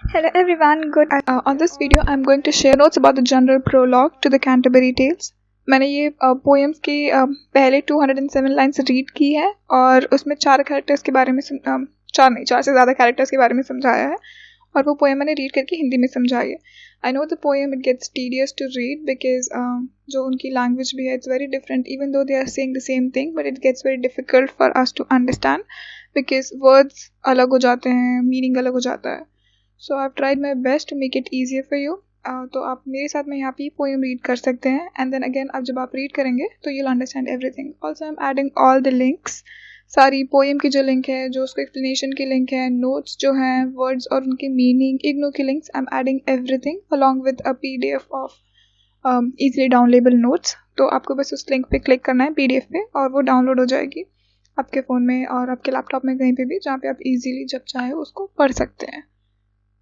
Hello everyone, good. On this video, I'm going to share notes about the general prologue to the Canterbury Tales. मैंने ये poems की पहले 207 lines read की है और उसमें चार कैरेक्टर्स के बारे में चार से ज़्यादा कैरेक्टर्स के बारे में समझाया है और वो पोएम मैंने रीड करके हिंदी में समझाई है. I know the poem it gets tedious to read because जो उनकी लैंग्वेज भी है it's very different even though they are saying the same thing but it gets very difficult for us to understand because words अलग हो जाते हैं, meaning अलग हो जाता है. So I've tried my best to make it easier for you. तो आप मेरे साथ में यहाँ पे पोएम रीड कर सकते हैं एंड देन अगेन अब जब आप रीड करेंगे तो you'll understand everything. Also I'm adding all the links. सारी पोएम की जो लिंक है, जो उसको एक्सप्लेनेशन की लिंक है, नोट्स जो हैं, वर्ड्स और उनके मीनिंग, इग्नो की links, I am adding everything along with a PDF of easily downloadable notes. तो आपको बस उस लिंक पे क्लिक करना है PDF पे और वो डाउनलोड हो जाएगी आपके फ़ोन में और आपके लैपटॉप में कहीं पे भी जहाँ पे आप इजीली जब चाहे उसको पढ़ सकते हैं.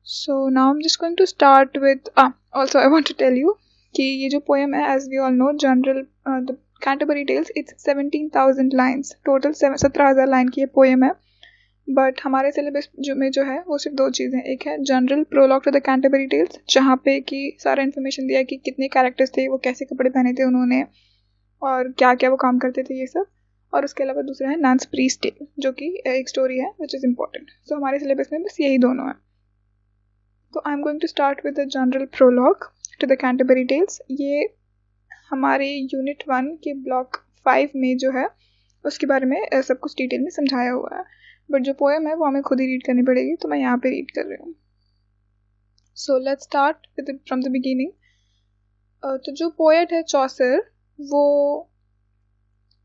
So now I'm just going to start with also I want to tell you कि ये जो poem है as we all know general the Canterbury Tales it's 17,000 lines total 17,000 line की ये poem है but हमारे syllabus जो है वो सिर्फ दो चीज़ें, एक है general prologue to the Canterbury Tales जहाँ पे कि सारा information दिया कि कितने characters थे, वो कैसे कपड़े पहने थे उन्होंने और क्या क्या वो काम करते थे ये सब, और उसके अलावा दूसरा है Nance Priest Tale जो कि एक story है which is important. So हमारे syllabus में बस यही दोनों हैं. तो I am going to start with the general prologue to the Canterbury tales. ये हमारे यूनिट 1 के ब्लॉक 5 में जो है उसके बारे में सब कुछ डिटेल में समझाया हुआ है बट जो पोएम है वो हमें खुद ही रीड करनी पड़ेगी तो मैं यहाँ पे रीड कर रही हूँ. So let's start with from the beginning. तो जो पोएट है चौसर वो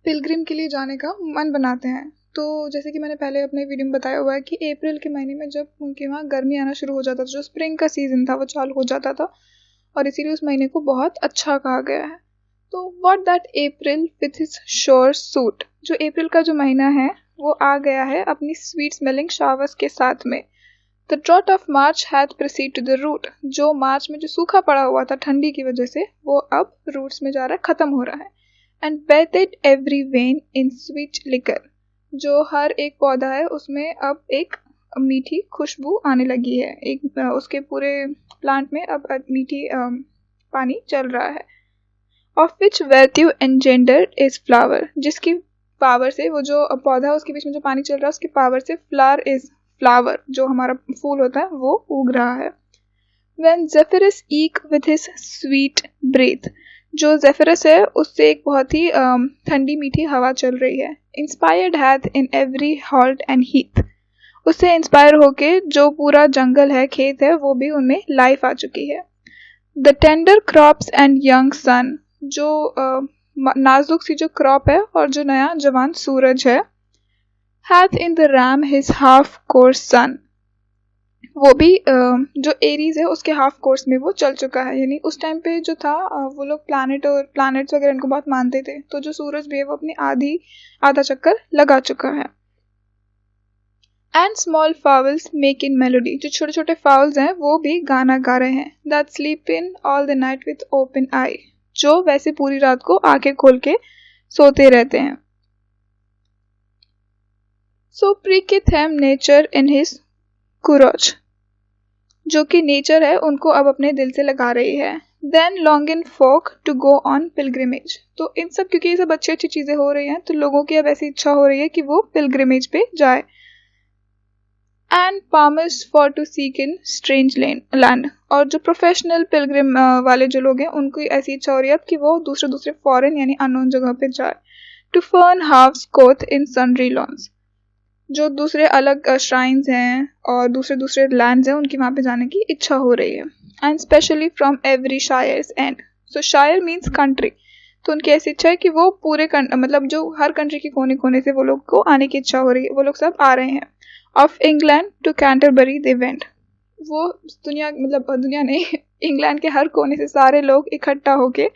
पिलग्रिम के लिए जाने का मन बनाते हैं. तो जैसे कि मैंने पहले अपने वीडियो में बताया हुआ है कि अप्रैल के महीने में जब उनके वहाँ गर्मी आना शुरू हो जाता था, जो स्प्रिंग का सीज़न था वो चालू हो जाता था और इसीलिए उस महीने को बहुत अच्छा कहा गया है. तो what that April with his sure suit, जो अप्रैल का जो महीना है वो आ गया है अपनी स्वीट स्मेलिंग शावर्स के साथ में. The drought of March hath proceed to the root, जो मार्च में जो सूखा पड़ा हुआ था ठंडी की वजह से वो अब रूट्स में जा रहा है, ख़त्म हो रहा है. And bathed every vein in sweet liquor, जो हर एक पौधा है उसमें अब एक मीठी खुशबू आने लगी है, एक उसके पूरे प्लांट में अब मीठी पानी चल रहा है. Of which virtue engender is flower, जिसकी पावर से वो जो पौधा है उसके बीच में जो पानी चल रहा है उसकी पावर से फ्लावर इज फ्लावर, जो हमारा फूल होता है वो उग रहा है. When Zephyrus eek with his sweet breath, जो जेफिरस है उससे एक बहुत ही ठंडी मीठी हवा चल रही है. Inspired hath in every halt and Heath, उससे इंस्पायर होके जो पूरा जंगल है, खेत है, वो भी उनमें लाइफ आ चुकी है. The tender crops and young son, जो नाजुक सी जो क्रॉप है और जो नया जवान सूरज है. Hath in the Ram his half course sun, वो भी जो एरीज है उसके हाफ कोर्स में वो चल चुका है. यानी उस टाइम पे जो था वो लोग प्लैनेट्स वगैरह इनको बहुत मानते थे, तो जो सूरज भी है वो अपनी आधा चक्कर लगा चुका है. And small fowls make in melody, जो छोटे छोटे फाउल्स हैं वो भी गाना गा रहे हैं. That sleep in all the night with open eye, जो वैसे पूरी रात को आंखें खोल के सोते रहते हैं. सो प्रीकिथ हैम नेचर इन हिज कुरोच, जो कि नेचर है उनको अब अपने दिल से लगा रही है. Then long in folk to go on pilgrimage, तो इन सब क्योंकि ये सब अच्छी अच्छी चीज़ें हो रही हैं तो लोगों की अब ऐसी इच्छा हो रही है कि वो पिलग्रिमेज पे जाए. And palmers for to seek in strange land, और जो प्रोफेशनल पिलग्रिम वाले जो लोग हैं उनको ऐसी इच्छा हो रही है कि वो दूसरे फॉरेन यानी अननोन जगह पे जाए. टू फर्न हाव्स कोथ इन सनरी लॉन्स, जो दूसरे अलग श्राइन्स हैं और दूसरे लैंड्स हैं उनकी वहाँ पे जाने की इच्छा हो रही है. And specially from every shires end, so shire means country, तो उनकी ऐसी इच्छा है कि वो पूरे मतलब जो हर कंट्री के कोने कोने से वो लोग को आने की इच्छा हो रही है, वो लोग सब आ रहे हैं. Of England to Canterbury they went, वो दुनिया नहीं इंग्लैंड के हर कोने से सारे लोग इकट्ठा होके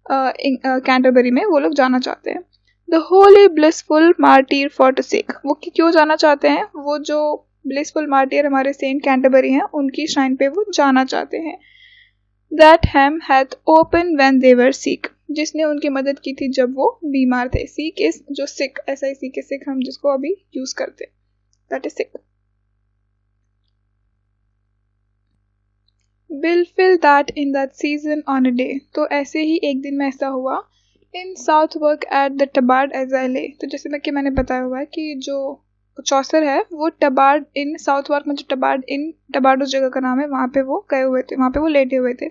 कैंटरबरी में वो लोग जाना चाहते हैं. The holy blissful martyr for to seek, वो क्यों जाना चाहते हैं, वो जो ब्लिसफुल मार्टीर हमारे सेंट कैंटरबरी हैं उनकी श्राइन पे वो जाना चाहते हैं. That hem hath open when they were sick, जिसने उनकी मदद की थी जब वो बीमार थे. सिक इज जो सिक, ऐसा ही सिक सिक हम जिसको अभी यूज करते, that is sick. Bill that in that season on a day. तो ऐसे ही एक दिन में ऐसा हुआ इन Southwark at the टबार्ड as I ले। तो जैसे कि मैंने बताया हुआ है कि जो चौसर है वो टबार्ड इन साउथवर्क में, जो टबार्ड उस जगह का नाम है, वहाँ पे वो गए हुए थे, वहाँ पे वो लेटे हुए थे।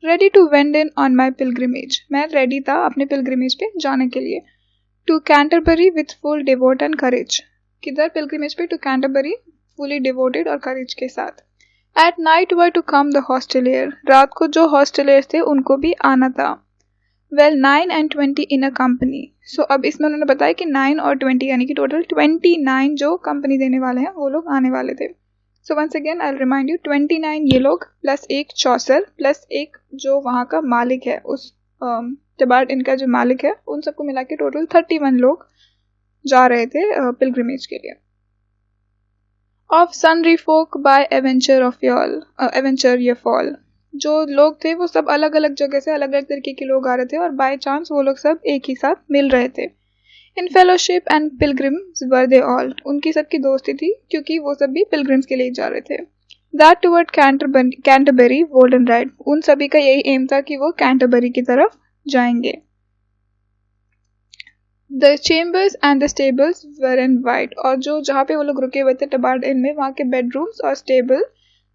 Ready to wend in on my pilgrimage, मैं रेडी था अपने पिलग्रिमेज पे जाने के लिए। To Canterbury with full devout and courage, किधर पिलग्रिमेज पे? टू कैंटरबरी, फुली डिवोटेड और करेज के साथ। At night were to come the hostelier, रात को जो हॉस्टेलियर थे उनको भी आना था। Well 9 and 20 in a company. So अब इसमें उन्होंने बताया कि 9 और 20 यानी कि टोटल 29 जो कंपनी देने वाले हैं वो लोग आने वाले थे। So once again I will remind you, 29 ये लोग प्लस एक चौसर प्लस एक जो वहाँ का मालिक है, उस टबार्ड इनका जो मालिक है, उन सबको मिला के टोटल 31 लोग जा रहे थे पिलग्रिमेज के लिए। ऑफ सनरी फोक बाय एवेंचर ये फॉल, जो लोग थे वो सब अलग अलग जगह से अलग अलग तरीके के लोग आ रहे थे और बाय चांस वो लोग सब एक ही साथ मिल रहे थे। In fellowship and pilgrims were they all, उनकी सबकी दोस्ती थी क्योंकि वो सब भी पिलग्रिम्स के लिए जा रहे थे। दैट टुवर्ड कैंटरबरी वोल्डन राइड, उन सभी का यही एम था कि वो कैंटरबरी की तरफ जाएंगे। The chambers and the stables were in white, और जो जहाँ पे वो लोग रुके हुए थे टबार्ड इन में, वहाँ के बेडरूम्स और स्टेबल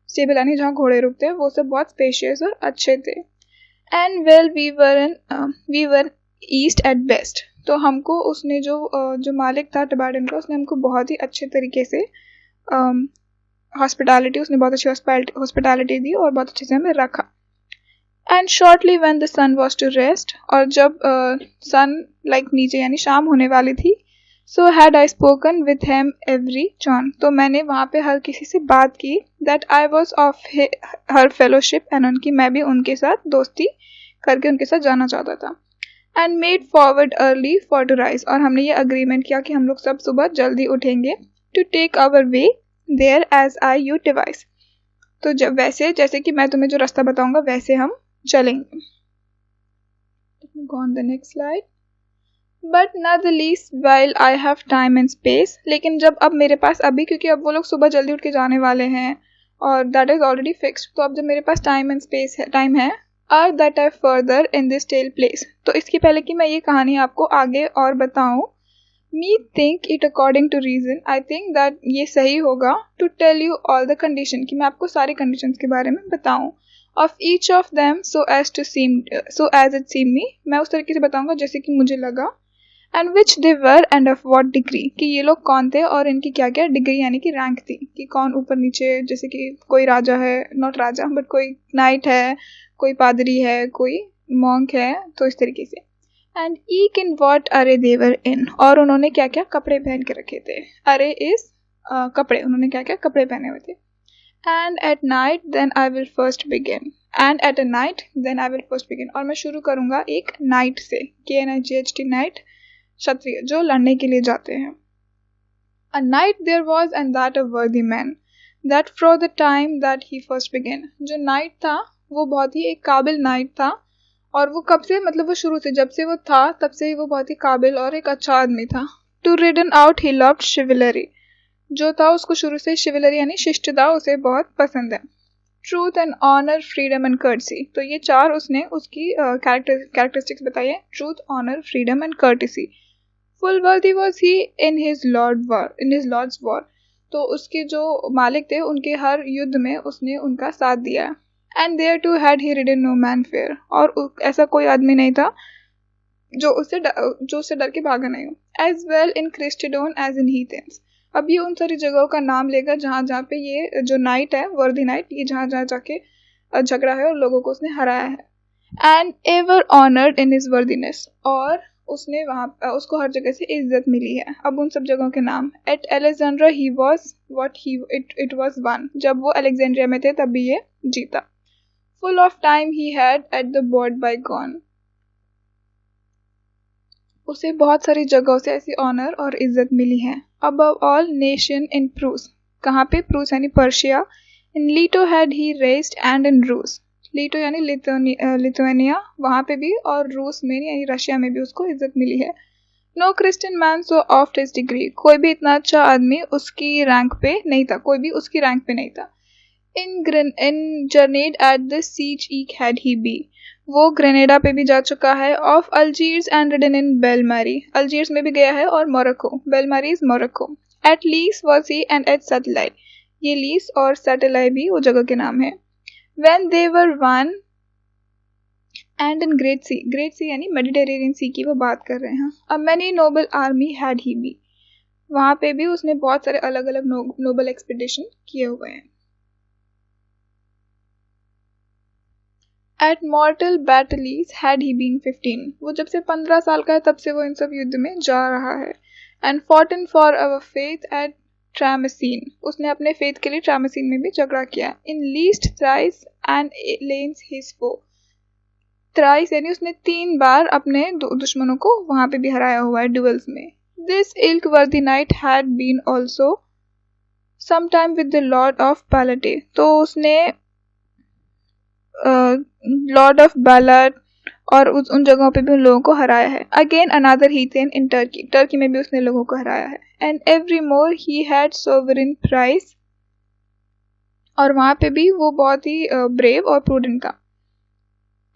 यानी जहाँ घोड़े रुकते हैं, वो सब बहुत स्पेशियस और अच्छे थे। And well we were eased at best, तो हमको उसने जो मालिक था टबार्ड इन का, उसने हमको बहुत ही अच्छे तरीके से हॉस्पिटैलिटी, उसने बहुत अच्छी हॉस्पिटैलिटी दी और बहुत अच्छे से हमें रखा। And shortly when the sun was to rest, और जब सन नीचे यानी शाम होने वाली थी, so had I spoken with him every one, तो मैंने वहाँ पे हर किसी से बात की। That I was of her fellowship and उनकी, मैं भी उनके साथ दोस्ती करके उनके साथ जाना चाहता था। And made forward early for to rise, और हमने ये अग्रीमेंट किया कि हम लोग सब सुबह जल्दी उठेंगे। To take our way there as I you devise, तो जब वैसे जैसे कि मैं तुम्हें जो रास्ता बताऊंगा वैसे हम चलेंगे। Go on the next slide. But not the least while I have time and space, लेकिन जब अब मेरे पास अभी, क्योंकि अब वो लोग सुबह जल्दी उठ के जाने वाले हैं और that is already fixed, तो अब जब मेरे पास time and space है, time है, are that I further in this tale place, तो इसके पहले कि मैं ये कहानी आपको आगे और बताऊं, me think it according to reason, I think that ये सही होगा to tell you all the condition, कि मैं आपको सारी conditions के बारे में बताऊं। of each of them so as it seemed me, मैं उस तरीके से बताऊंगा जैसे कि मुझे लगा। and which they were and of what degree, कि ये लोग कौन थे और इनकी क्या क्या डिग्री यानी कि रैंक थी, कि कौन ऊपर नीचे, जैसे कि कोई राजा है, नॉट राजा बट कोई नाइट है, कोई पादरी है, कोई मॉन्क है, तो इस तरीके से। and eke in what array they were in, और उन्होंने क्या क्या कपड़े पहन के रखे थे। array is कपड़े, उन्होंने क्या क्या कपड़े पहने हुए थे। And at night then I will first begin, and at a night then I will first begin, और मैं शुरू करूँगा एक नाइट से, KNIGHT नाइट, क्षत्रिय जो लड़ने के लिए जाते हैं। A night there was and that a worthy man, that for the time that he first began, जो नाइट था वो बहुत ही एक काबिल नाइट था, और वो कब से, मतलब वो शुरू से, जब से वो था तब से ही वो बहुत ही काबिल और एक अच्छा आदमी था। To ridden out he loved chivalry, जो था उसको शुरू से शिवलरी यानी शिष्टता उसे बहुत पसंद है। Truth and honour, freedom and courtesy, तो ये चार उसने उसकी कैरेक्टरिस्टिक्स बताई है, truth, honour, freedom and courtesy. Full worthy was he in his lord's war, तो उसके जो मालिक थे उनके हर युद्ध में उसने उनका साथ दिया। And thereto had he ridden no man fair, और ऐसा कोई आदमी नहीं था जो उससे डर के भागा नहीं हो। As well in Christendom as in heathens, अब ये उन सारी जगहों का नाम लेगा जहाँ जहाँ पे ये जो नाइट है, वर्दी नाइट, ये जहाँ जहाँ जाके झगड़ा है और लोगों को उसने हराया है। And ever honoured in his worthiness, और उसने वहाँ उसको हर जगह से इज्जत मिली है। अब उन सब जगहों के नाम। At Alexandra he was what he it was won, जब वो अलेक्जेंड्रिया में थे तब भी ये जीता। Full of time he had at the board by gone, उसे बहुत सारी जगहों से ऐसी ऑनर और इज्जत मिली है। अबव ऑल नेशन इन प्रूस, कहाँ पे? प्रूस यानी Persia. In लीटो had he raised and in रूस, लीटो यानी लिथुआनिया, वहाँ पे भी, और रूस में यानी रशिया में भी उसको इज्जत मिली है। No Christian man so of his degree, कोई भी इतना अच्छा आदमी उसकी रैंक पे नहीं था, कोई भी उसकी रैंक पे नहीं था। in journeyed at the siege had he be, वो ग्रेनेडा पे भी जा चुका है, of Algiers and ridden in Belmarie, Algiers में भी गया है और Morocco, Belmarie is Morocco, at Lyeys was he and at Satalye, ये लीस और सटलाई भी वो जगह के नाम है, when they were won and in great sea यानी मेडिटेरेनियन सी की वो बात कर रहे हैं, a many noble army had he be, वहां पे भी उसने बहुत सारे अलग अलग नोबल एक्सपीडिशन किए हुए हैं। At mortal battles had he been 15, वो जब से 15 साल का है तब से वो इन सब युद्ध में जा रहा है, and foughten for our faith at Tramissene, उसने अपने फेथ के लिए ट्रामेसीन में भी झगड़ा किया, in least thrice and lens his foe, thrice यानी उसने 3 बार अपने दुश्मनों को वहां पे भी हराया हुआ है डुएल्स में। This ilk worthy knight had been also some time with the lord of Palatye, तो उसने लॉर्ड ऑफ बैलट और उन जगहों पे भी उन लोगों को हराया है। Again another heathen in Turkey में भी उसने लोगों को हराया है, and every more he had sovereign price, और वहां पे भी वो बहुत ही ब्रेव और प्रूडेंट था,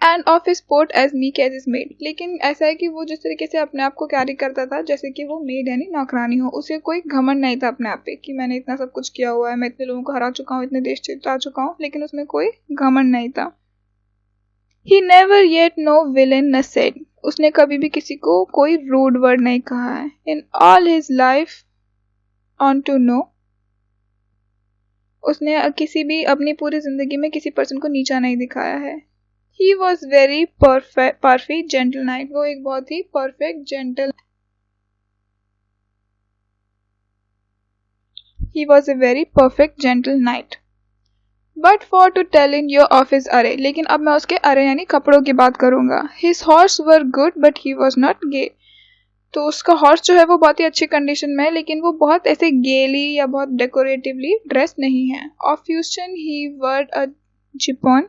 and of his port as meek as is made, लेकिन ऐसा है कि वो जिस तरीके से अपने आप को कैरी करता था जैसे कि वो मेड यानी नौकरानी हो, उसे कोई घमंड नहीं था अपने आप पे कि मैंने इतना सब कुछ किया हुआ है, मैं इतने लोगों को हरा चुका हूँ, इतने देश जिता चुका हूँ, लेकिन उसमें कोई घमंड नहीं था। He never yet no villain न सेड, उसने कभी भी किसी को कोई रूड वर्ड नहीं कहा है, in all his life unto no, उसने किसी भी अपनी पूरी जिंदगी में किसी पर्सन को नीचा नहीं दिखाया है। He was very perfect gentle knight, वो एक बहुत ही perfect gentle, he was a very perfect gentle knight, but for to tell in your of his array, लेकिन अब मैं उसके array यानी कपड़ों की बात करूंगा। His horse were good but he was not gay, तो उसका हॉर्स जो है वो बहुत ही अच्छी कंडीशन में है, लेकिन वो बहुत ऐसे गेली या बहुत डेकोरेटिवली ड्रेस नहीं है। Of fusion he wore a जिपॉन,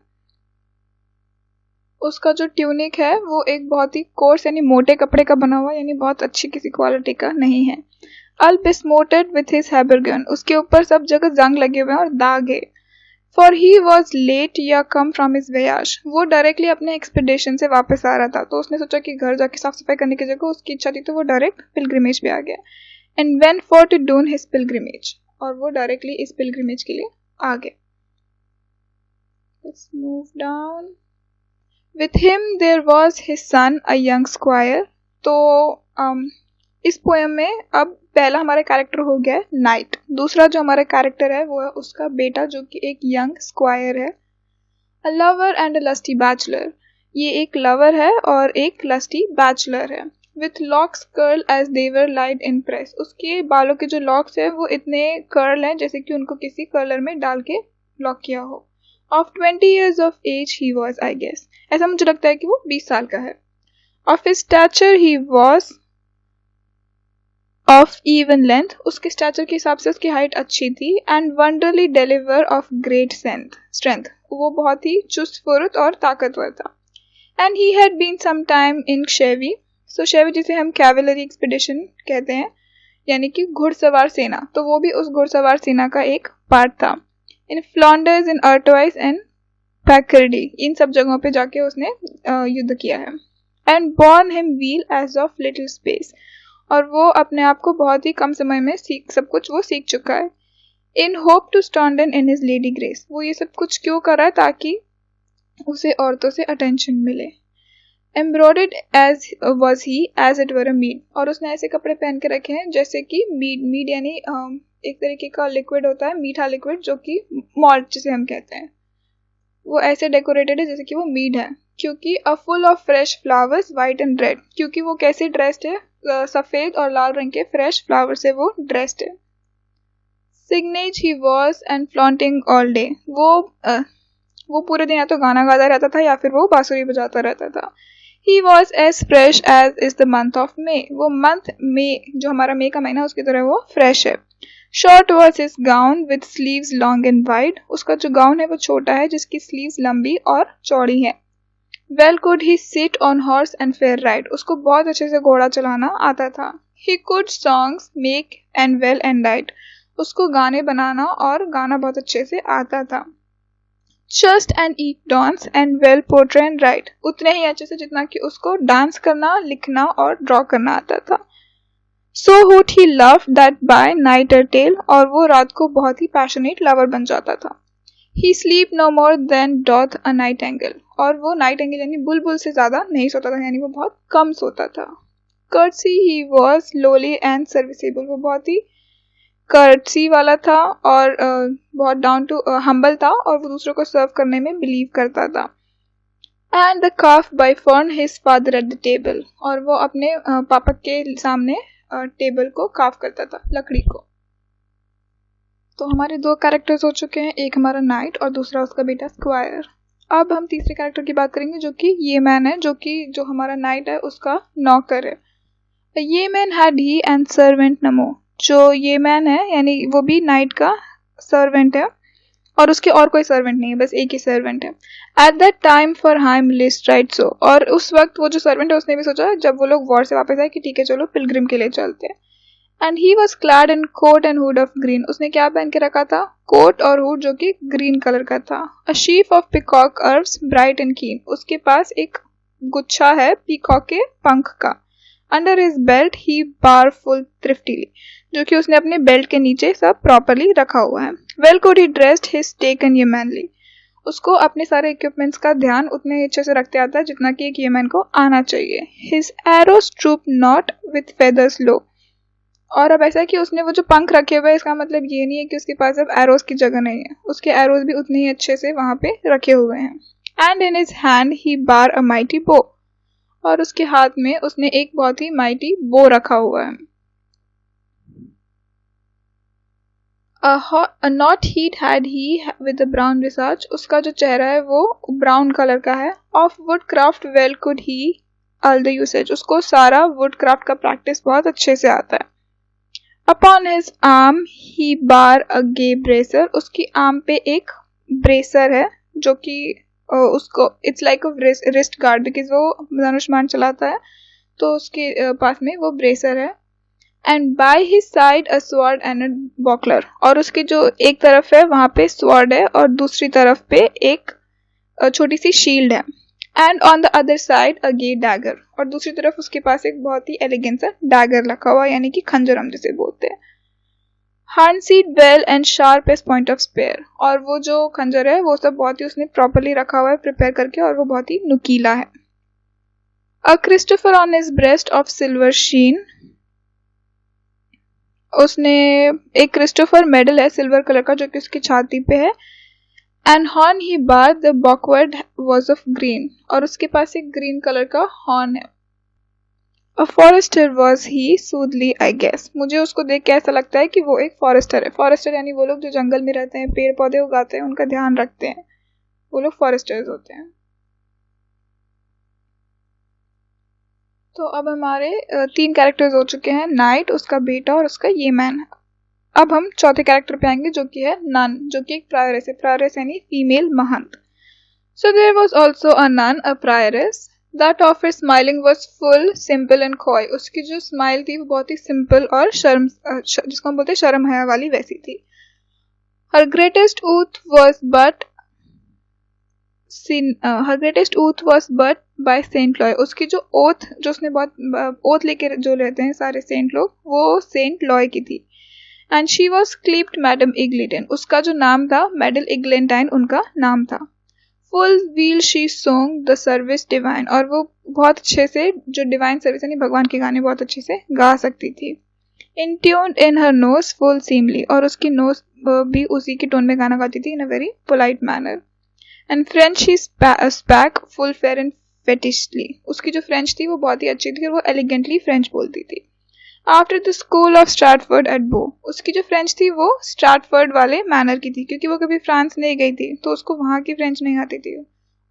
उसका जो ट्यूनिक है वो एक बहुत ही कोर्स यानी मोटे कपड़े का बना हुआ, यानी बहुत अच्छी किसी क्वालिटी का नहीं है। अल बिस्मोटेड विथ हिज हैबरगन, उसके ऊपर सब जगह जंग लगे हुए हैं और दाग है। फॉर ही वॉज लेट या कम फ्रॉम हिज वयाज, वो डायरेक्टली अपने एक्सपीडिशन से वापस आ रहा था, तो उसने सोचा कि घर जाके साफ सफाई करने की जगह उसकी इच्छा थी तो वो डायरेक्ट पिलग्रिमेज पे आ गया, and went for to doon his pilgrimage, और वो डायरेक्टली इस पिलग्रिमेज के लिए आ गए। Let's move down. With him there was his son, a young squire, तो इस पोएम में अब पहला हमारा कैरेक्टर हो गया है नाइट, दूसरा जो हमारा कैरेक्टर है वो है उसका बेटा जो कि एक यंग स्क्वायर है। A lover and a lusty bachelor, ये एक लवर है और एक लस्टी बैचलर है। With locks curl as they were laid in press, उसके बालों के जो लॉक्स है वो इतने कर्ल हैं जैसे कि उनको किसी कर्लर में डाल के लॉक किया हो। Of 20 years of age he was, I guess, ऐसा मुझे लगता है कि वो 20 साल का है। Of his stature he was of even length, उसके स्टैचर के हिसाब से उसकी हाइट अच्छी थी, and wonderfully deliver of great strength, वो बहुत ही चुस्त फुर्त और ताकतवर था। And he had been some time in Chevi, so Chevi जिसे हम कैवलरी एक्सपीडिशन कहते हैं यानी कि घुड़सवार सेना, तो वो भी उस घुड़सवार सेना का एक पार्ट था। इन फ्लॉन्डर्स, इन अर्टवाइस एंड पैकर्डी, इन सब जगहों पे जाके उसने युद्ध किया है। And born him well as of little space, और वो अपने आप को बहुत ही कम समय में सब कुछ वो सीख चुका है। In hope to stand in his lady grace, वो ये सब कुछ क्यों कर रहा है ताकि उसे औरतों से अटेंशन मिले। Embroidered as was he as it were a mead, और उसने ऐसे कपड़े पहन के रखे हैं जैसे कि मीड यानी एक तरीके का लिक्विड होता है, मीठा लिक्विड जो कि मॉल्ट जिसे हम कहते हैं, वो ऐसे डेकोरेटेड है जैसे कि वो मीड है। क्योंकि a full of fresh flowers white and red, क्योंकि वो कैसे ड्रेस्ड है, सफेद और लाल रंग के फ्रेश फ्लावर से वो ड्रेस्ड है। Signage he was and flaunting all day, वो पूरे दिन या तो गाना गाता रहता था या फिर वो बांसुरी बजाता रहता था। He was as fresh as is the month of May, वो मंथ मे जो हमारा मई का महीना उसकी तरह वो फ्रेश है। Short was his gown with sleeves long and wide, उसका जो गाउन है वो छोटा है जिसकी स्लीव्स लंबी और चौड़ी है। Well could he sit on horse and fair ride, उसको बहुत अच्छे से घोड़ा चलाना आता था। He could songs make and well and right, उसको गाने बनाना और गाना बहुत अच्छे से आता था। Just and eat dance and well portray and right, उतने ही अच्छे से जितना कि उसको डांस करना, लिखना और ड्रॉ करना आता था। So hood he love that by night a tale, और वो रात को बहुत ही पैशनेट लवर बन जाता था। He sleep no more than doth a nightingale, और वो नाइट एंगल यानी बुलबुल से ज्यादा नहीं सोता था, यानी वो बहुत कम सोता था। Courtesy he was lolly and serviceable, वो बहुत ही कर्टसी वाला था और बहुत डाउन टू हम्बल था, और वो दूसरों को सर्व करने में बिलीव करता था। And the calf by fern his father at the table, और वो अपने पापा के सामने टेबल को काफ करता था, लकड़ी को। तो हमारे दो कैरेक्टर्स हो चुके हैं, एक हमारा नाइट और दूसरा उसका बेटा स्क्वायर। अब हम तीसरे कैरेक्टर की बात करेंगे जो कि ये मैन है, जो हमारा नाइट है उसका नौकर है। ये man had he and servant नमो, जो ये मैन है यानी वो भी नाइट का सर्वेंट है, और उसके और कोई सर्वेंट नहीं है, बस एक ही सर्वेंट है। At that time for hymn list right so, और उस वक्त वो जो सर्वेंट है उसने भी सोचा जब वो लोग वॉर से वापस आए कि ठीक है चलो पिलग्रिम के लिए चलते हैं। And he was clad in coat and hood of green, उसने क्या पहन के रखा था, कोट और हुड जो कि ग्रीन कलर का था। A sheaf of peacock arrows bright and keen, उसके पास एक गुच्छा है पीकॉक के पंख का। अंडर हिज बेल्ट ही बार फुल थ्रिफ्टीली, जो कि उसने अपने बेल्ट के नीचे सब प्रॉपरली रखा हुआ है। Well could he dressed his taken yeomanly, उसको अपने सारे इक्विपमेंट्स का ध्यान उतने अच्छे से रखते आता है जितना कि एक येमैन को आना चाहिए। His arrows troop not with feathers low, और अब ऐसा है कि उसने वो जो पंख रखे हुए हैं इसका मतलब ये नहीं है कि उसके पास अब एरोस की जगह नहीं है, उसके एरोस भी उतने ही अच्छे से वहां पे रखे हुए हैं। And in his hand he bar a mighty बो, और उसके हाथ में उसने एक बहुत ही माइटी बो रखा हुआ है। A not heat had he with a brown visage, उसका जो चेहरा है वो ब्राउन कलर का है। Of woodcraft well could he all the usage, उसको सारा woodcraft का प्रैक्टिस बहुत अच्छे से आता है। Upon his arm he bar a gay bracer, उसकी आर्म पे एक ब्रेसर है जो कि उसको it's like a wrist guard, because वो धनुष्मान चलाता है तो उसके पास में वो ब्रेसर है। And by his side a sword and a buckler, और उसकी जो एक तरफ है वहां पे स्वॉर्ड है और दूसरी तरफ पे एक छोटी सी शील्ड है। And on the other side a gay dagger, और दूसरी तरफ उसके पास एक बहुत ही एलिगेंट सा डैगर रखा हुआ, यानी कि खंजर हम जिसे बोलते हैं। Harnessed well and sharp as point of spear, और वो जो खंजर है वो सब बहुत ही उसने प्रॉपरली रखा हुआ है प्रिपेयर करके, और वो बहुत ही नुकीला है। A Christopher on his breast of silver sheen, उसने एक क्रिस्टोफर मेडल है सिल्वर कलर का जो कि उसकी छाती पे है। And horn he bar the backward was of green, और उसके पास एक ग्रीन कलर का हॉर्न है। A forester was he soothly I guess, मुझे उसको देख के ऐसा लगता है कि वो एक फॉरेस्टर है। फॉरेस्टर यानी वो लोग जो जंगल में रहते हैं, पेड़ पौधे उगाते हैं, उनका ध्यान रखते हैं, वो लोग फॉरेस्टर्स होते हैं। तो अब हमारे 3 कैरेक्टर्स हो चुके हैं, नाइट, उसका बेटा और उसका ये मैन। अब हम चौथे कैरेक्टर पे आएंगे जो कि है नन, जो कि एक प्रायरेस है। प्रायरेस यानी फीमेल महंत। So there was also a nun, a prioress, that of her smiling was full simple and coy, उसकी जो स्माइल थी वो बहुत ही सिंपल और जिसको हम बोलते हैं शर्म हया वाली वैसी थी। Her greatest oath was but her greatest oath was but by Saint Loy, उसकी जो ओथ जो उसने बहुत ओथ लेके जो लेते हैं सारे सेंट लोग, वो सेंट लॉय की थी। And she was clipped madam Eglantine, उसका जो नाम था मैडम इग्लेंटाइन उनका नाम था। Full well she sang the service divine, और वो बहुत अच्छे से जो डिवाइन सर्विस यानी भगवान के गाने बहुत अच्छे से गा सकती थी। In tuned in her nose full seemly, और उसकी नोज भी उसी की टोन में गाना गाती थी in a very polite manner. And French she spake full fair and fetishly, उसकी जो फ्रेंच थी वो बहुत ही अच्छी थी और वो एलिगेंटली फ्रेंच बोलती थी। After the school of Stratford at Bow, उसकी जो फ्रेंच थी वो स्ट्रैटफोर्ड वाले मैनर की थी, क्योंकि वो कभी फ्रांस नहीं गई थी तो उसको वहाँ की फ्रेंच नहीं आती थी,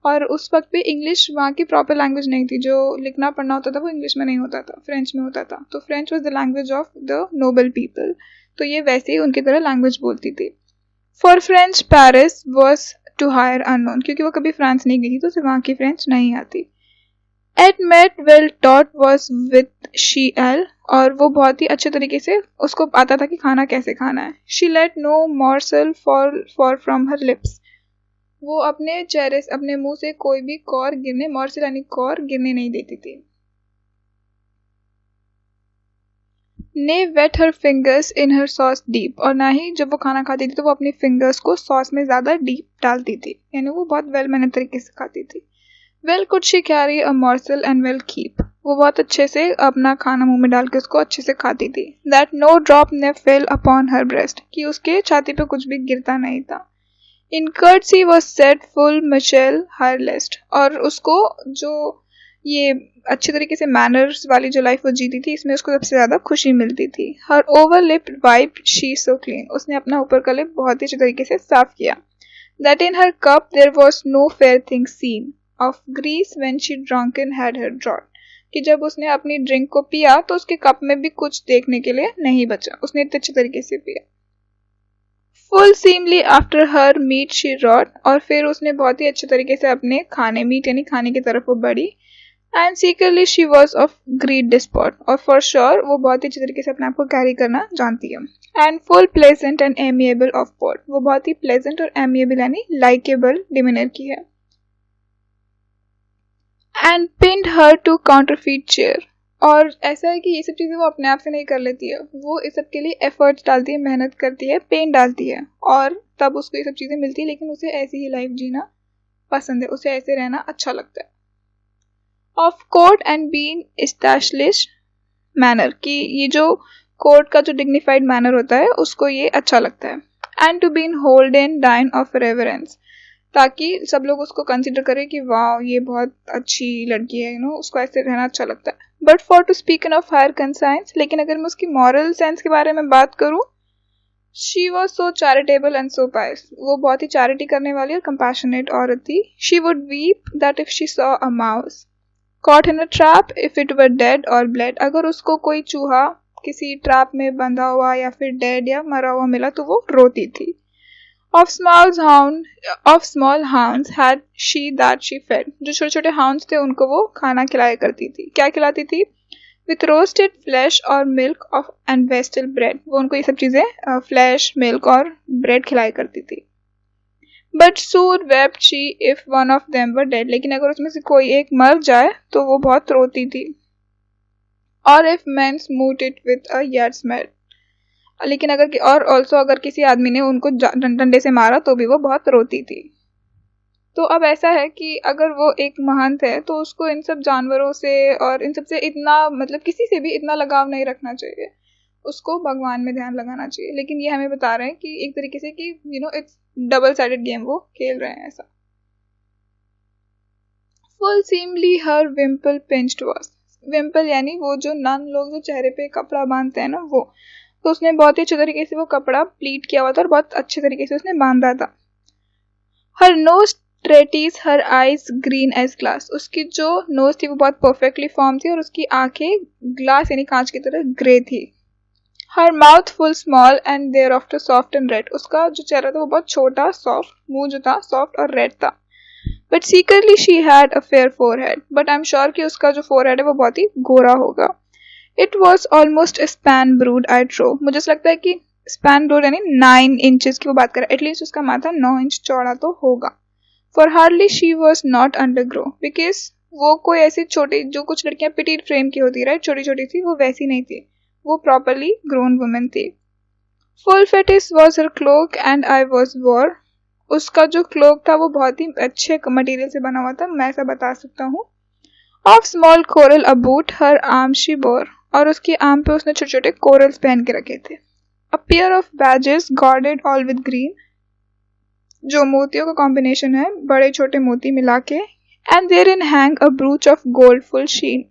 और उस वक्त पे इंग्लिश वहाँ की प्रॉपर लैंग्वेज नहीं थी, जो लिखना पढ़ना होता था वो इंग्लिश में नहीं होता था, फ्रेंच में होता था। तो French was the language of the noble people, तो ये वैसे ही उनकी तरह लैंग्वेज बोलती थी। For French Paris was to hire unknown, क्योंकि वो कभी फ्रांस नहीं गई थी तो उसे वहाँ की फ्रेंच नहीं आती। At meat well taught was with she all, और वो बहुत ही अच्छे तरीके से उसको आता था कि खाना कैसे खाना है। She let no morsel for from her lips, वो अपने चेहरे से, अपने मुंह से कोई भी कौर गिरने, मॉर्सल यानी कौर गिरने नहीं देती थी। ने wet her fingers in her sauce deep, और ना ही जब वो खाना खाती थी तो वो अपनी फिंगर्स को सॉस में ज्यादा डीप डालती थी, यानी वो बहुत वेल मैनर तरीके से खाती थी। Well could she carry a morsel and well keep, वो बहुत अच्छे से अपना खाना मुंह में डाल के उसको अच्छे से खाती थी। That no drop ne fell upon her breast, कि उसके छाती पे कुछ भी गिरता नहीं था। In courtesy was set full muchel her list, और उसको जो ये अच्छे तरीके से मैनर्स वाली जो लाइफ वो जीती थी, इसमें उसको सबसे ज्यादा खुशी मिलती थी। Her over lip wipe she so clean, उसने अपना ऊपर का लिप बहुत ही अच्छे तरीके से साफ किया। That in her cup there was no fair thing seen of grease when she drunken had her draught, कि जब उसने अपनी ड्रिंक को पिया तो उसके कप में भी कुछ देखने के लिए नहीं बचा, उसने इतने अच्छे तरीके से पिया। Full seemly after her meat she raught, और फिर उसने बहुत ही अच्छे तरीके से अपने खाने, मीट यानी खाने की तरफ वो बढ़ी। And secretly she was of great disport, और फॉर श्योर वो बहुत ही अच्छे तरीके से अपने आप को कैरी करना जानती है। And full pleasant and amiable of port, वो बहुत ही प्लेजेंट और एमिएबल यानी लाइकेबल डिमिनर की है। And pinned her to counterfeit cheer, और ऐसा है कि ये सब चीज़ें वो अपने आप से नहीं कर लेती है, वो इस सब के लिए एफर्ट्स डालती है, मेहनत करती है, पेन डालती है, और तब उसको ये सब चीज़ें मिलती है। लेकिन उसे ऐसी ही लाइफ जीना पसंद है, उसे ऐसे रहना अच्छा लगता है। Of court and being established manner, कि ये जो कोर्ट का जो डिग्निफाइड मैनर होता है उसको ये अच्छा लगता है। And to be in holden dine of reverence, ताकि सब लोग उसको कंसिडर करें कि वाह ये बहुत अच्छी लड़की है, उसको ऐसे रहना अच्छा लगता है। But for to speak in of hire conscience, लेकिन अगर मैं उसकी मॉरल सेंस के बारे में बात करूं, she was so charitable and so pious, वो बहुत ही चैरिटी करने वाली और कंपैशनेट औरत थी। She would weep that if she saw a mouse caught in a trap if it were dead or bled, अगर उसको कोई चूहा किसी ट्रैप में बंधा हुआ या फिर डेड या मरा हुआ मिला तो वो रोती थी। Of small hounds had she that she fed, जो छोटे छोटे hounds थे उनको वो खाना खिलाया करती थी। क्या खिलाती थी? With roasted flesh or milk of and vestal bread, वो उनको ये सब चीजें फ्लैश, मिल्क और ब्रेड खिलाया करती थी। बट सूर wept she if one of them were dead, लेकिन अगर उसमें से कोई एक मर जाए तो वो बहुत रोती थी। और if men smote it with a yadsmed, लेकिन अगर किसी आदमी ने उनको डंडे से मारा तो भी वो बहुत रोती थी। तो अब ऐसा है कि अगर वो एक महंत है तो उसको इन सब जानवरों से और इन सब से इतना, मतलब किसी से भी इतना लगाव नहीं रखना चाहिए, उसको भगवान में ध्यान लगाना चाहिए। लेकिन ये हमें बता रहे हैं कि एक तरीके से कि इट्स डबल साइडेड गेम वो खेल रहे हैं ऐसा। फुल सीमली हर विम्पल पिंच्ड वाज, विम्पल यानी वो जो नन लोग जो चेहरे पे कपड़ा बांधते हैं ना, वो तो उसने बहुत ही अच्छे तरीके से वो कपड़ा प्लीट किया हुआ था और बहुत अच्छे तरीके से उसने बांधा था। Her nose tretys her eyes green as glass, उसकी जो नोज थी वो बहुत परफेक्टली फॉर्म थी और उसकी आंखें ग्लास यानी कांच की तरह ग्रे थी। Her mouth full small and thereafter soft and red, उसका जो चेहरा था वो बहुत छोटा, सॉफ्ट, मुंह जो था सॉफ्ट और रेड था। But secretly she had a fair forehead, but I am sure कि उसका जो फोरहेड है वो बहुत ही गोरा होगा। It was almost span broad I trow, मुझे ऐसा लगता है कि स्पैन ब्रूड यानी 9 इंचेस की वो बात कर रहा है, एटलीस्ट उसका माथा 9 इंच चौड़ा तो होगा। For hardly she was not under grow, because वो कोई ऐसी छोटी, जो कुछ लड़कियां पिटीट फ्रेम की होती है, छोटी छोटी थी, वो वैसी नहीं थी, वो प्रॉपरली ग्रोन वुमेन थी। Full fetis was her cloak and I was war, उसका जो क्लोक था वो बहुत ही अच्छे मटेरियल से बना हुआ था, मैं ऐसा बता सकता हूँ। Of small coral about her arm she bore, और उसकी आर्म पे उसने छोटे छोटे कोरल्स पहन के रखे थे। A pair of badges gauded all with green, जो मोतियों का कॉम्बिनेशन है, बड़े छोटे मोती मिला के। And there in hang a brooch of gold full sheen,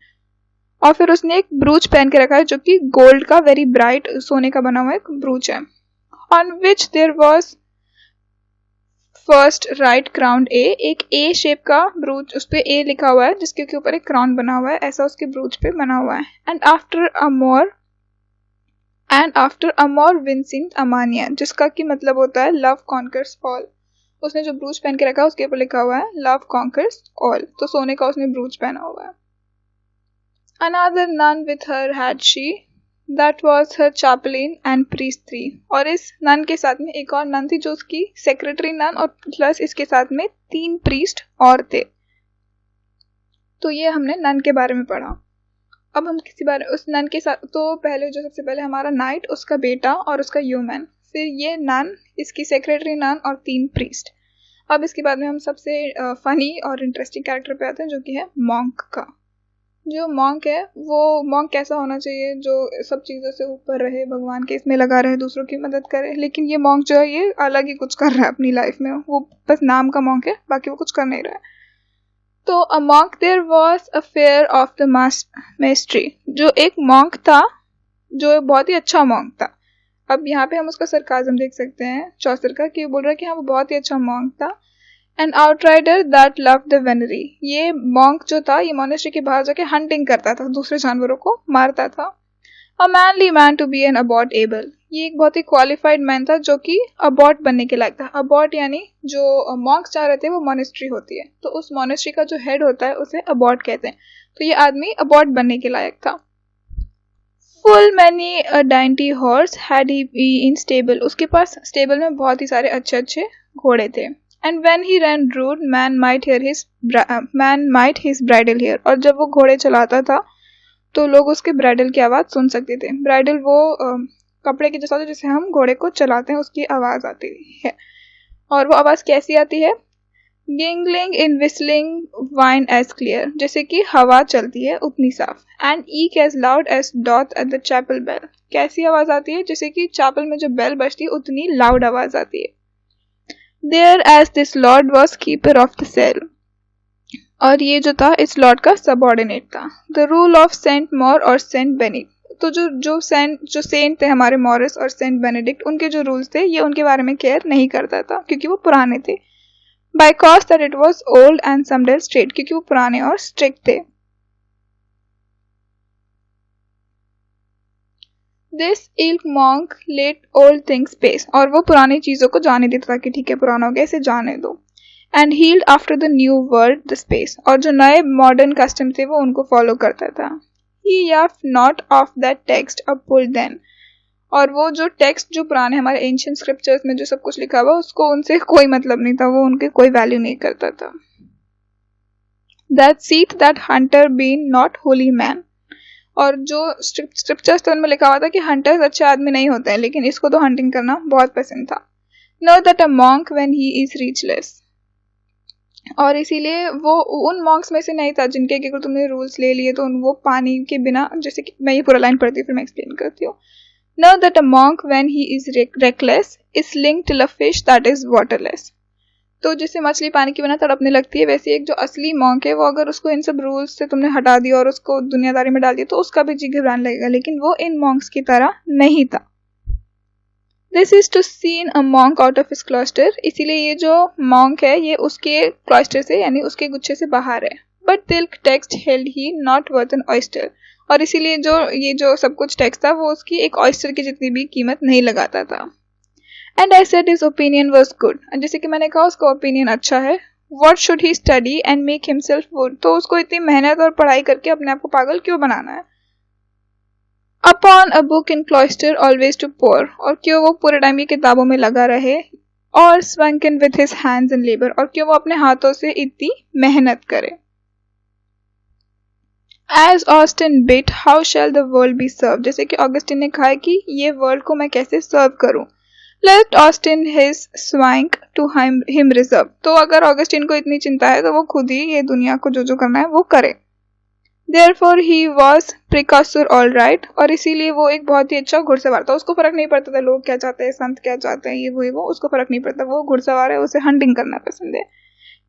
और फिर उसने एक ब्रूच पहन के रखा है जो कि गोल्ड का, वेरी ब्राइट सोने का बना हुआ एक ब्रूच है। On which there was first write crown A, एक ए शेप का ब्रूच, उस पे ए लिखा हुआ है जिसके ऊपर एक क्राउन बना हुआ है, ऐसा उसके ब्रूच पे बना हुआ है। एंड आफ्टर अ मोर विंसिंग अमानिया, जिसका की मतलब होता है लव कॉन्कर्स ऑल, उसने जो ब्रूच पहन के रखा है उसके ऊपर लिखा हुआ है लव कॉन्कर्स ऑल, तो सोने का उसने ब्रूच पहना हुआ है। Another nun with her had she that was her chaplain and priest 3। और इस नन के साथ में एक और नन थी जो उसकी सेक्रेटरी नन, और प्लस इसके साथ में 3 प्रीस्ट और थे। तो ये हमने नन के बारे में पढ़ा। अब हम किसी बारे उस नन के साथ, तो पहले जो सबसे पहले हमारा नाइट, उसका बेटा और उसका ह्यूमन, फिर ये नन, इसकी सेक्रेटरी नन और 3 प्रीस्ट। अब इसके बाद में हम सबसे फनी और इंटरेस्टिंग कैरेक्टर पे आते हैं जो कि है मॉन्क का। जो मॉन्क है वो मॉन्क कैसा होना चाहिए, जो सब चीज़ों से ऊपर रहे, भगवान के इसमें लगा रहे, दूसरों की मदद करे। लेकिन ये मॉन्क जो है ये अलग ही कुछ कर रहा है अपनी लाइफ में, वो बस नाम का मॉन्क है, बाकी वो कुछ कर नहीं रहा है। तो a monk there was a fair of the mastery, जो एक मॉन्क था जो बहुत ही अच्छा मॉन्क था। अब यहाँ पे हम उसका सरकाज़म देख सकते हैं चौसर का, कि बोल रहा है कि हाँ वो बहुत ही अच्छा मॉन्क था। एन आउटराइडर दैट लव्ड द वेनरी, ये मॉन्क जो था ये मोनेस्ट्री के बाहर जाके हंटिंग करता था, दूसरे जानवरों को मारता था। A manly man to be an abbot able, ये एक बहुत ही क्वालिफाइड मैन था जो कि अबॉट बनने के लायक था। अबॉट यानी जो मॉन्क्स चाह रहे थे वो मोनेस्ट्री होती है, तो उस मोनेस्ट्री का जो हेड होता है उसे अबॉट कहते हैं। तो ये आदमी अबॉट बनने के लायक था। Full many a dainty horse had he in stable, उसके पास स्टेबल में बहुत ही सारे अच्छे अच्छे घोड़े थे। And when he ran rude man might his bridle hear, और जब वो घोड़े चलाता था तो लोग उसके ब्राइडल की आवाज़ सुन सकते थे। ब्राइडल वो कपड़े के जैसा होता है जिसे हम घोड़े को चलाते हैं, उसकी आवाज़ आती है। और वो आवाज़ कैसी आती है? Jingling in whistling wind as clear, जैसे कि हवा चलती है उतनी साफ। And eke as loud as doth at the chapel bell, कैसी आवाज़ आती है? जैसे कि चैपल में जो बेल बजती है उतनी लाउड आवाज़ आती है। There as this lord was keeper of the cell, और ये जो था इस लॉर्ड का सबऑर्डिनेट था। The rule of Saint Maur और सेंट बेनिक्ट, तो जो सेंट थे हमारे मॉरिस और सेंट बेनेडिक्ट, उनके जो रूल्स थे ये उनके बारे में केयर नहीं करता था क्योंकि वो पुराने थे। By cause that it was old and somdel strait, क्योंकि वो पुराने और स्ट्रिक्ट थे। This ilk monk let old things pace, और वो पुरानी चीज़ों को जाने देता था कि ठीक है पुराना हो गया इसे जाने दो। And held after the new world the space, और जो नए मॉडर्न कस्टम थे वो उनको फॉलो करता था। He yaf not of that text a pull then, और वो जो टेक्स्ट जो पुराने हमारे एंशियंट स्क्रिप्चर्स में जो सब कुछ लिखा हुआ उसको उनसे कोई मतलब नहीं था, वो उनके कोई वैल्यू नहीं करता था। That seat that hunter been not holy man, और जो स्क्रिप्चर्स थे उनमें लिखा हुआ था कि हंटर्स अच्छे आदमी नहीं होते हैं, लेकिन इसको तो हंटिंग करना बहुत पसंद था। No that a monk when he is reckless, और इसीलिए वो उन मॉन्क्स में से नहीं था जिनके अगर तुमने रूल्स ले लिए तो वो पानी के बिना, जैसे कि मैं ये पूरा लाइन पढ़ती हूँ फिर मैं एक्सप्लेन करती हूँ। No that a monk when he is reckless is linked till a fish that is waterless, तो जैसे मछली पानी के बिना तड़पने लगती है वैसे एक जो असली मॉन्क है वो अगर उसको इन सब रूल्स से तुमने हटा दिया और उसको दुनियादारी में डाल दिया तो उसका भी जी घबराने लगेगा, लेकिन वो इन मॉन्क्स की तरह नहीं था। This is to seen a monk out of his cloister, इसीलिए ये जो मॉन्क है ये उसके क्लॉस्टर से यानी उसके गुच्छे से बाहर है। But thilk text held he not worth an oyster, और इसीलिए ये जो सब कुछ टेक्स्ट था वो उसकी एक ऑयस्टर की जितनी भी कीमत नहीं लगाता था। And I said his opinion was good, जैसे कि मैंने कहा उसका ओपिनियन अच्छा है। What should he study and make himself good, तो उसको इतनी मेहनत और पढ़ाई करके अपने आप को पागल क्यों बनाना है। Upon a book in cloister always to pore, और क्यों वो पूरे टाइम की किताबों में लगा रहे। और swinken with his hands in labour, और क्यों वो अपने हाथों से इतनी मेहनत करे। As Austin bit how shall the world be serve, जैसे कि ऑगस्टिन ने कहा कि ये वर्ल्ड को मैं कैसे सर्व करूं। Let Austin his swink to him reserve, तो अगर ऑगस्टिन को इतनी चिंता है तो वो खुद ही ये दुनिया को जो जो करना है वो करे। Therefore he was precursor all right, और इसीलिए वो एक बहुत ही अच्छा घुड़सवार था। उसको फर्क नहीं पड़ता था लोग क्या चाहते हैं, संत क्या चाहते हैं, ये वो उसको फर्क नहीं पड़ता, वो घुड़सवार है, उसे हंटिंग करना पसंद है।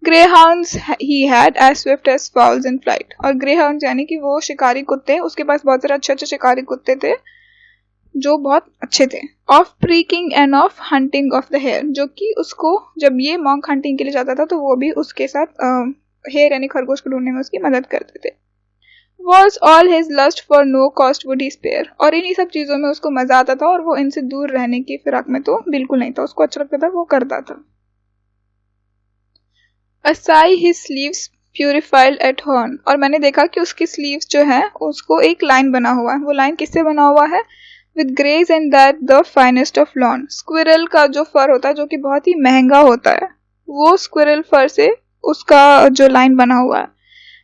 Greyhounds he had as swift as fowls in flight, और greyhounds यानी कि वो शिकारी कुत्ते, उसके पास बहुत सारे अच्छे अच्छे शिकारी कुत्ते थे जो बहुत अच्छे थे। Of pricking and of hunting of the hare, जो कि उसको जब ये मॉन्क हंटिंग के लिए जाता था तो वो भी उसके साथ हेयर यानी खरगोश को ढूंढने में उसकी मदद करते थे। Was all his lust for no cost would he spare, और इन्हीं सब चीज़ों में उसको मज़ा आता था और वो इनसे दूर रहने की फिराक में तो बिल्कुल नहीं था, उसको अच्छा लगता था वो करता था। A sigh his sleeves purified at horn, और मैंने देखा कि उसकी स्लीव्स जो है उसको एक लाइन बना हुआ है। वो लाइन किससे बना हुआ है? With greys and that the finest of lawn. Squirrel का जो फर होता है जो कि बहुत ही महंगा होता है, वो स्क्विरल फर से उसका जो लाइन बना हुआ है।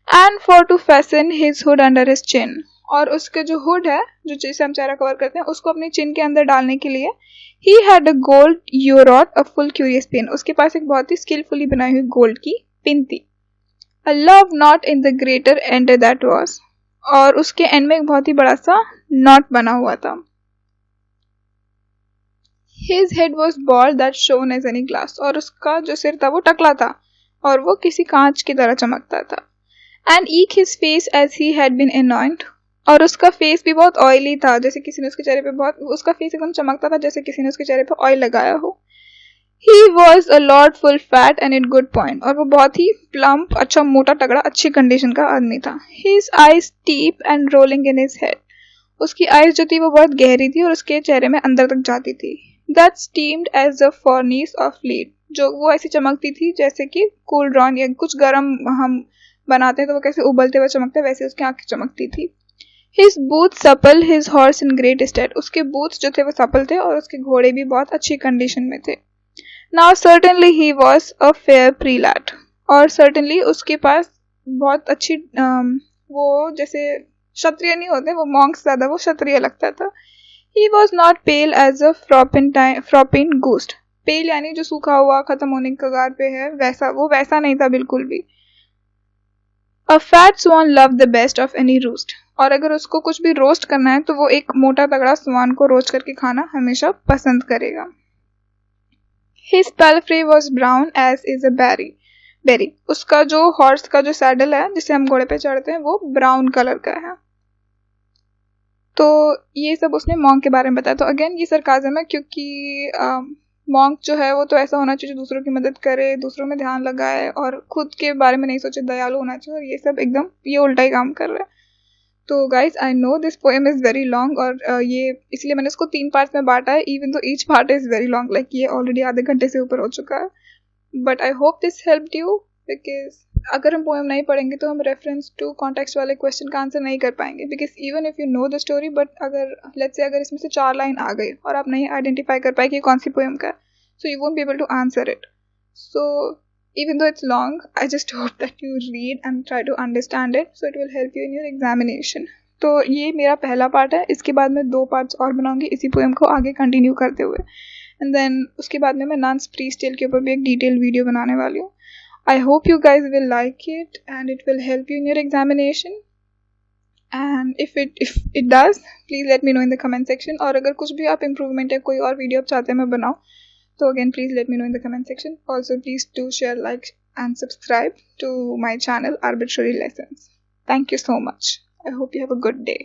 And for to fasten his hood under his chin, और उसके जो हुड है, जो जिससे हम चेहरा कवर करते हैं, उसको अपनी चिन के अंदर डालने के लिए he had a gold ywrought a full curious pin. उसके पास एक बहुत ही स्किलफुली बनाई हुई गोल्ड की पिन थी। A love not in the greater and that was, और उसके एंड में एक बहुत ही बड़ा सा नॉट बना हुआ था। His head was bald that shone as any glass, और उसका जो सिर था वो टकला था और वो किसी कांच की तरह चमकता था। And eke his face as he had been anointed, और उसका फेस भी बहुत ऑयली था, जैसे किसी ने उसके चेहरे पे बहुत, उसका फेस एकदम चमकता था जैसे किसी ने उसके चेहरे पे ऑयल लगाया हो। He was a lot full fat and in good point, और वो बहुत ही प्लम्प, अच्छा मोटा तगड़ा, अच्छी कंडीशन का आदमी था। His eyes deep and rolling in his head, उसकी आईज जो थी वो बहुत गहरी थी और उसके चेहरे में अंदर तक जाती थी। That steamed as the furnace of lead, जो वो ऐसी चमकती थी जैसे कि कूलड्रॉन या कुछ गर्म हम बनाते हैं तो वो कैसे उबलते हुए चमकते हैं, वैसे उसकी आंखें चमकती थी। His boots supple, his horse in great state, उसके बूट्स जो थे वो सपल थे और उसके घोड़े भी बहुत अच्छी कंडीशन में थे। Now certainly he was a fair prelate, और certainly उसके पास बहुत अच्छी वो जैसे क्षत्रिय नहीं होते वो मॉन्क्स, ज्यादा वो क्षत्रिय लगता था। He was not pale as a fropping ghost, पेल यानी जो सूखा हुआ खत्म होने के कगार पे है, वैसा वो वैसा नहीं था बिल्कुल भी। A fat swan loved the best of any roast, और अगर उसको कुछ भी रोस्ट करना है तो वो एक मोटा तगड़ा स्वान को रोस्ट करके खाना हमेशा पसंद करेगा। His palfrey was brown as is a berry, उसका जो हॉर्स का जो सैडल है जिसे हम घोड़े पे चढ़ते हैं वो ब्राउन कलर का है। तो ये सब उसने मॉन्क के बारे में बताया। तो अगेन ये सरकाज़म है, क्योंकि मॉन्क जो है वो तो ऐसा होना चाहिए जो दूसरों की मदद करे, दूसरों में ध्यान लगाए और खुद के बारे में नहीं सोचे, दयालु होना चाहिए, और ये सब एकदम ये उल्टा ही काम कर रहा है। तो guys I know this poem is very long, और ये इसलिए मैंने इसको 3 पार्ट्स में बांटा है, even though each part is very long, like ये ऑलरेडी आधे घंटे से ऊपर हो चुका है। But I hope this helped you, because अगर हम पोएम नहीं पढ़ेंगे तो हम रेफरेंस टू कॉन्टेक्स्ट वाले क्वेश्चन का आंसर नहीं कर पाएंगे। Because even if you know the story, but अगर लेट्स से अगर इसमें से 4 लाइन आ गई और आप नहीं आइडेंटिफाई कर पाए कि कौन सी पोएम का है, so you won't be able to answer it. So even though it's long, I just hope that you read and try to understand it, so it will help you in your examination. तो ये मेरा पहला part है, इसके बाद मैं 2 parts और बनाऊंगी इसी पोएम को आगे कंटिन्यू करते हुए, एंड देन उसके बाद में मैं नन्स प्रीस्ट टेल के ऊपर भी एक डिटेल वीडियो बनाने वाली हूँ। I hope you guys will like it and it will help you in your examination. And if it does, please let me know in the comment section. और अगर कुछ भी आप improvement है, कोई और वीडियो आप चाहते हैं मैं बनाऊँ, तो again please let me know in the comment section. Also please do share, like and subscribe to my channel Arbitrary Lessons. Thank you so much. I hope you have a good day.